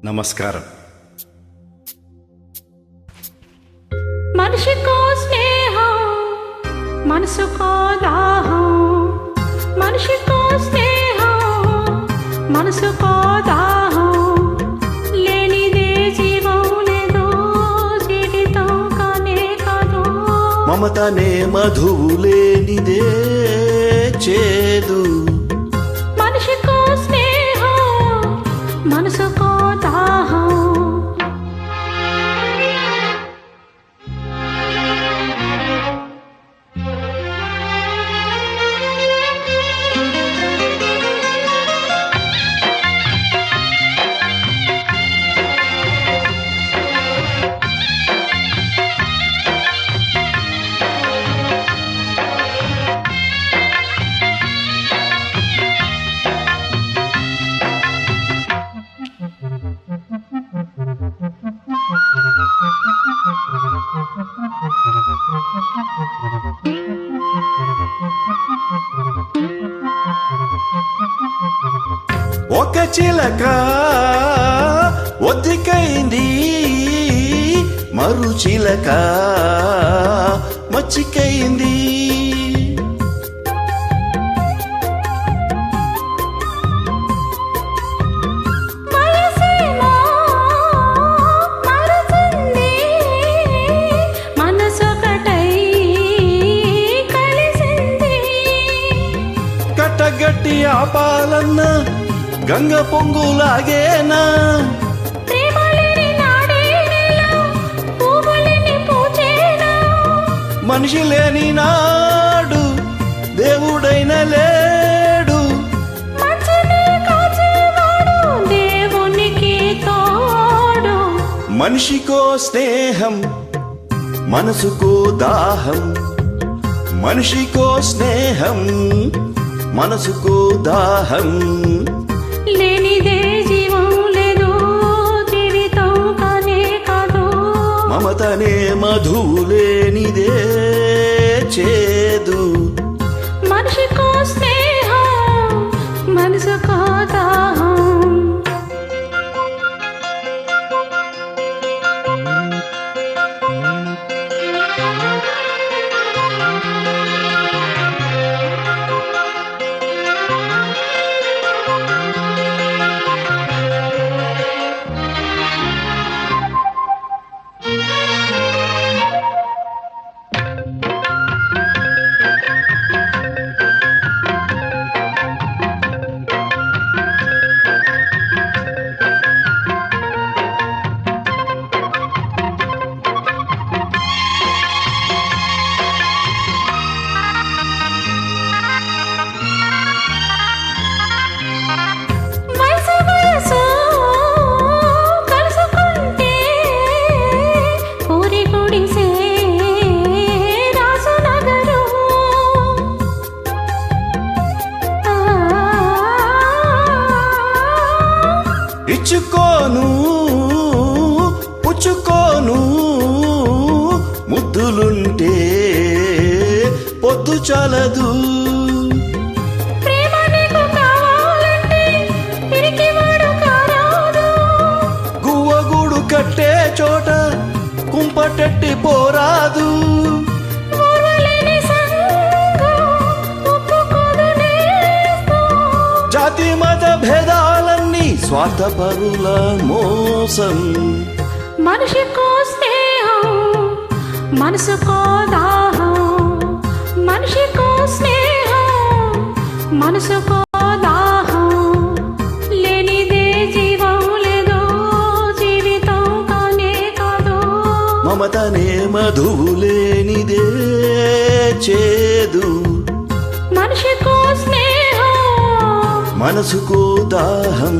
నమస్కారం. మనిషికో స్నేహం మనసుకో దాహం, మనిషికో స్నేహం మనసుకో దాహం, లేనిదే జీవం లేదు, జీవితం కానే కాదు. మమతనే మధువు లేనిదే చేదు, మనిషికో స్నేహం మనసుకో దాహం. ఒక చిలక ఒద్దికైంది, మరు చిలక మచ్చికైంది. కట్టగట్టి ఆపాలన్న గంగ పొంగులాగేనా, మనిషి లేని నాడు దేవుడైన లేడు. దేవునికి తోడు. మనిషికో స్నేహం మనసుకో దాహం, మనిషికో స్నేహం మనసుకో దాహం, లేనిదే జీవం లేదు, జీవితం కానే కాదు. మమతనే మధువు లేనిదే చేదు, మనిషికో స్నేహం మనసుకో దాహం. ఇచ్చుకోను పుచ్చుకోను ముద్దులుంటే పొద్దు చాలదు. గువ్వగూడు కట్టే చోట కుంపటెట్టి పోరాదు. జాతి మత భేదాలన్నీ స్వార్థపరుల మోసం. మనిషికో స్నేహం మనసుకో దాహం, మనిషికో స్నేహం మనసుకో దాహం, లేనిదే జీవం లేదు, జీవితం కానే కాదు. మమతనే మధువు లేనిదే చేదు, మనిషికో స్నేహం మనసుకో దాహం.